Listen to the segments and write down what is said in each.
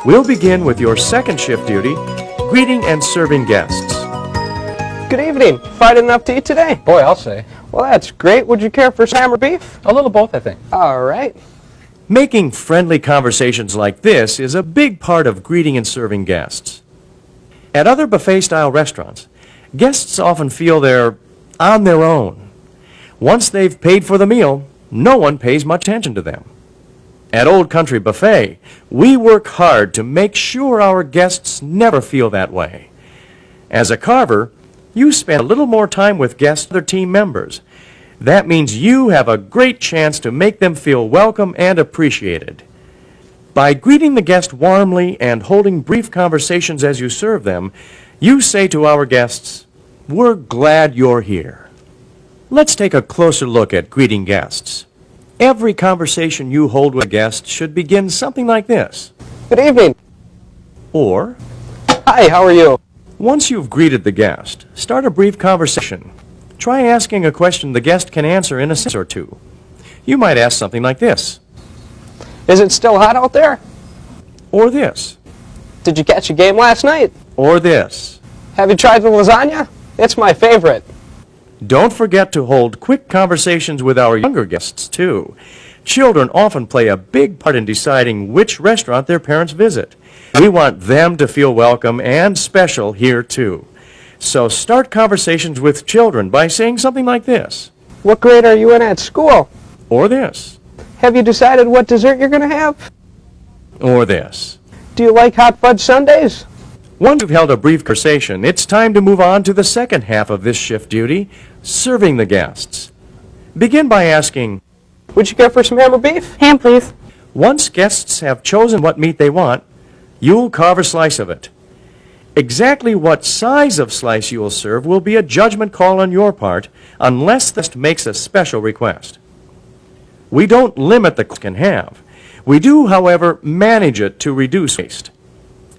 We'll begin with your second shift duty, greeting and serving guests. Good evening. Fried enough to eat today? Boy, I'll say. Well, that's great. Would you care for some ham or beef? A little both, I think. All right. Making friendly conversations like this is a big part of greeting and serving guests. At other buffet-style restaurants, guests often feel they're on their own. Once they've paid for the meal, no one pays much attention to them. At Old Country Buffet, we work hard to make sure our guests never feel that way. As a carver, you spend a little more time with guests and other team members. That means you have a great chance to make them feel welcome and appreciated. By greeting the guest warmly and holding brief conversations as you serve them, you say to our guests, "We're glad you're here." Let's take a closer look at greeting guests. Every conversation you hold with a guest should begin something like this. Good evening. Or, Hi, how are you? once you've greeted the guest, start a brief conversation. Try asking a question the guest can answer in a sentence or two. You might ask something like this, Is it still hot out there? or this, Did you catch a game last night? or this. Have you tried the lasagna? It's my favorite. Don't forget to hold quick conversations with our younger guests, too. Children often play a big part in deciding which restaurant their parents visit. We want them to feel welcome and special here, too. So start conversations with children by saying something like this, What grade are you in at school? or this, Have you decided what dessert you're going to have? or this. Do you like hot fudge sundaes? Once you've held a brief conversation, it's time to move on to the second half of this shift duty, serving the guests. Begin by asking, Would you care for some ham or beef? Ham, please. once guests have chosen what meat they want, you'll carve a slice of it. Exactly what size of slice you will serve will be a judgment call on your part, unless the guest makes a special request. We don't limit the guest can have. We do, however, manage it to reduce waste.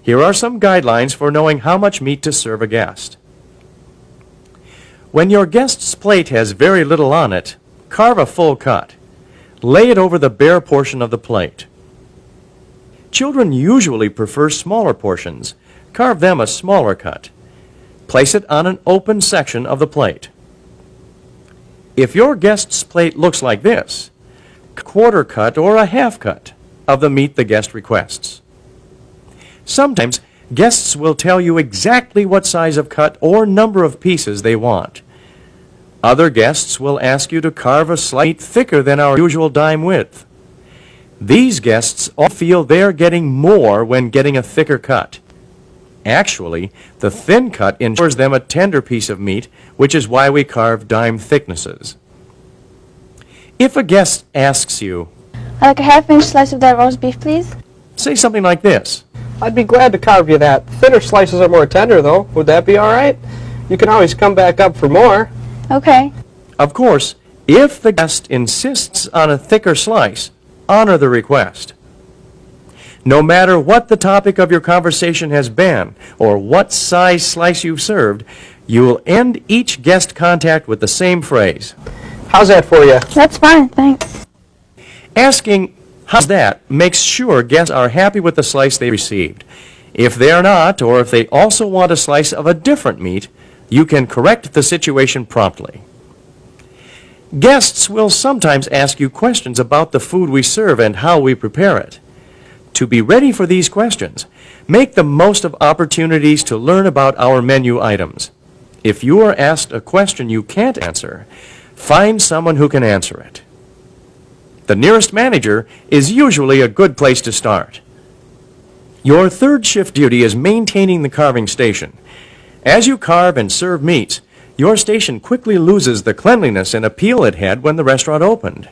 Here are some guidelines for knowing how much meat to serve a guest. When your guest's plate has very little on it, carve a full cut. Lay it over the bare portion of the plate. Children usually prefer smaller portions. Carve them a smaller cut. Place it on an open section of the plate. If your guest's plate looks like this, a quarter cut or a half cut of the meat the guest requests. Sometimes guests will tell you exactly what size of cut or number of pieces they want. Other guests will ask you to carve a slice thicker than our usual dime width. These guests all feel they're getting more when getting a thicker cut. Actually, the thin cut ensures them a tender piece of meat, which is why we carve dime thicknesses. If a guest asks you, I'd like a half-inch slice of that roast beef, please. say something like this, I'd be glad to carve you that. Thinner slices are more tender, though. Would that be all right? You can always come back up for more. Okay. Of course, if the guest insists on a thicker slice, honor the request. No matter what the topic of your conversation has been, or what size slice you've served, you will end each guest contact with the same phrase. How's that for you? That's fine, thanks. Asking, how's that, makes sure guests are happy with the slice they received. If they're not, or if they also want a slice of a different meat, you can correct the situation promptly. Guests will sometimes ask you questions about the food we serve and how we prepare it. To be ready for these questions, make the most of opportunities to learn about our menu items. If you are asked a question you can't answer, find someone who can answer it. The nearest manager is usually a good place to start. Your third shift duty is maintaining the carving station. As you carve and serve meats, your station quickly loses the cleanliness and appeal it had when the restaurant opened.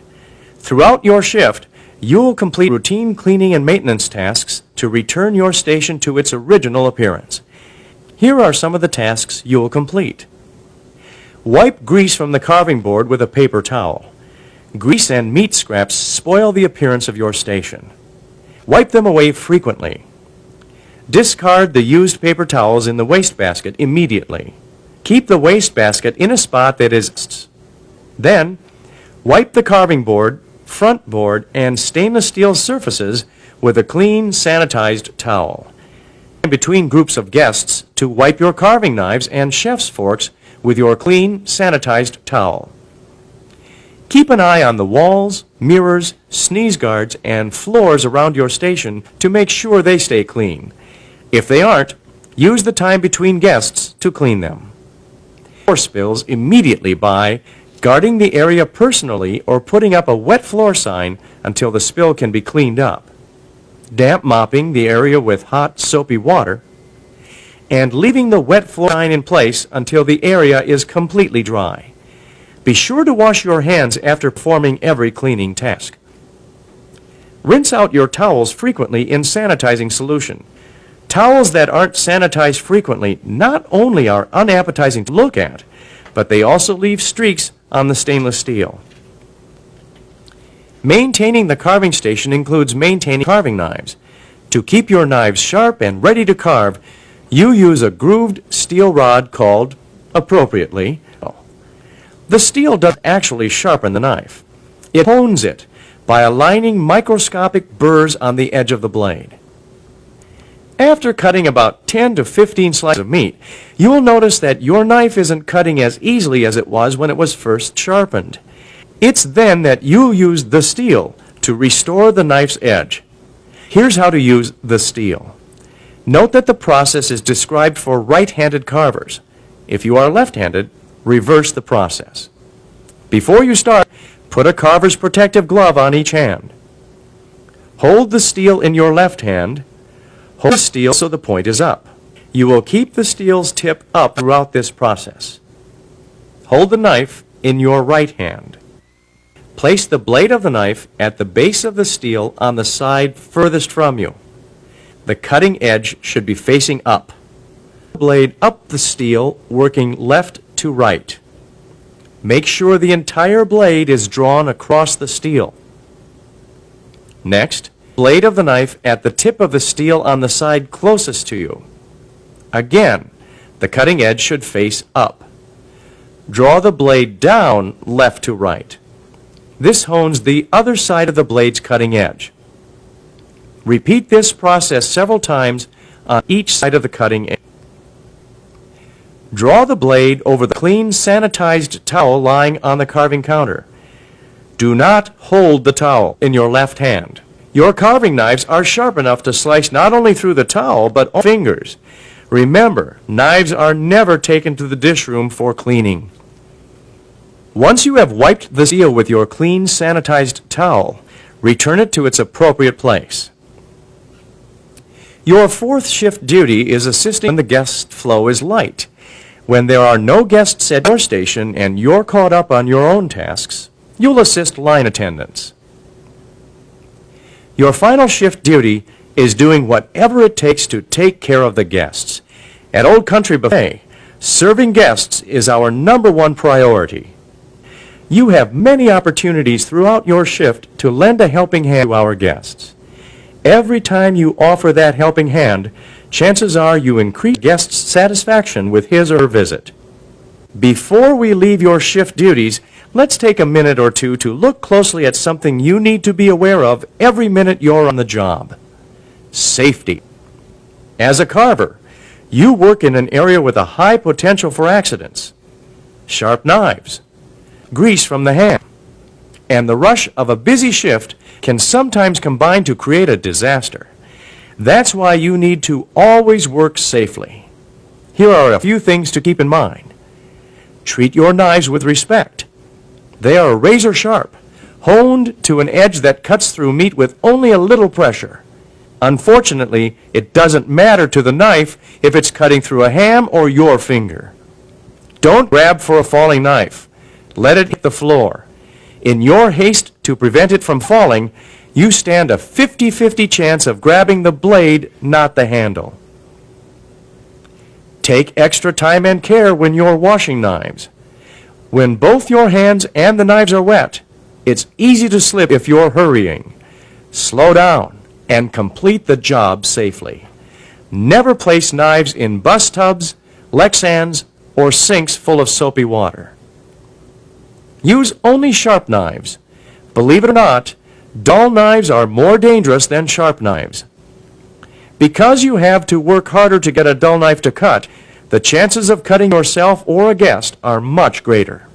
Throughout your shift, you'll complete routine cleaning and maintenance tasks to return your station to its original appearance. Here are some of the tasks you'll complete. Wipe grease from the carving board with a paper towel. Grease and meat scraps spoil the appearance of your station. Wipe them away frequently. Discard the used paper towels in the wastebasket immediately. Keep the wastebasket in a spot that is. Then, wipe the carving board, front board, and stainless steel surfaces with a clean, sanitized towel. In between groups of guests to wipe your carving knives and chef's forks with your clean, sanitized towel. Keep an eye on the walls, mirrors, sneeze guards, and floors around your station to make sure they stay clean. If they aren't, use the time between guests to clean them. Floor spills immediately by guarding the area personally or putting up a wet floor sign until the spill can be cleaned up. Damp mopping the area with hot, soapy water, and leaving the wet floor sign in place until the area is completely dry. Be sure to wash your hands after performing every cleaning task. Rinse out your towels frequently in sanitizing solution. Towels that aren't sanitized frequently not only are unappetizing to look at, but they also leave streaks on the stainless steel. Maintaining the carving station includes maintaining carving knives. To keep your knives sharp and ready to carve, you use a grooved steel rod called, appropriately, the steel doesn't actually sharpen the knife. It hones it by aligning microscopic burrs on the edge of the blade. After cutting about 10 to 15 slices of meat, you will notice that your knife isn't cutting as easily as it was when it was first sharpened. It's then that you use the steel to restore the knife's edge. Here's how to use the steel. Note that the process is described for right-handed carvers. If you are left-handed, reverse the process. Before you start, put a carver's protective glove on each hand. Hold the steel in your left hand. Hold the steel so the point is up. You will keep the steel's tip up throughout this process. Hold the knife in your right hand. Place the blade of the knife at the base of the steel on the side furthest from you. The cutting edge should be facing up. The blade up the steel, working left to right. Make sure the entire blade is drawn across the steel. Next, blade of the knife at the tip of the steel on the side closest to you. Again, the cutting edge should face up. Draw the blade down left to right. This hones the other side of the blade's cutting edge. Repeat this process several times on each side of the cutting edge. Draw the blade over the clean, sanitized towel lying on the carving counter. Do not hold the towel in your left hand. Your carving knives are sharp enough to slice not only through the towel, but all fingers. Remember, knives are never taken to the dish room for cleaning. Once you have wiped the steel with your clean, sanitized towel, return it to its appropriate place. Your fourth shift duty is assisting when the guest flow is light. When there are no guests at your station and you're caught up on your own tasks, you'll assist line attendants. Your final shift duty is doing whatever it takes to take care of the guests. At Old Country Buffet, serving guests is our #1 priority. You have many opportunities throughout your shift to lend a helping hand to our guests. Every time you offer that helping hand, chances are you increase guests' satisfaction with his or her visit. Before we leave your shift duties, let's take a minute or two to look closely at something you need to be aware of every minute you're on the job. Safety. As a carver, you work in an area with a high potential for accidents. Sharp knives, grease from the hand, and the rush of a busy shift can sometimes combine to create a disaster. That's why you need to always work safely. Here are a few things to keep in mind. Treat your knives with respect. They are razor sharp, honed to an edge that cuts through meat with only a little pressure. Unfortunately, it doesn't matter to the knife if it's cutting through a ham or your finger. Don't grab for a falling knife. Let it hit the floor. In your haste to prevent it from falling, you stand a 50-50 chance of grabbing the blade, not the handle. Take extra time and care when you're washing knives. When both your hands and the knives are wet, it's easy to slip if you're hurrying. Slow down and complete the job safely. Never place knives in bus tubs, Lexans, or sinks full of soapy water. Use only sharp knives. Believe it or not, Dull knives are more dangerous than sharp knives. Because you have to work harder to get a dull knife to cut, the chances of cutting yourself or a guest are much greater.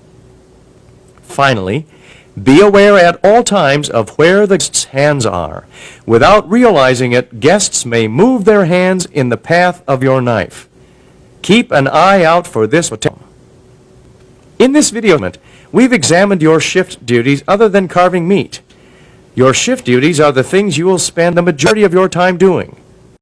Finally, be aware at all times of where the guest's hands are. Without realizing it, guests may move their hands in the path of your knife. Keep an eye out for this potential. In this video, we've examined your shift duties other than carving meat. Your shift duties are the things you will spend the majority of your time doing.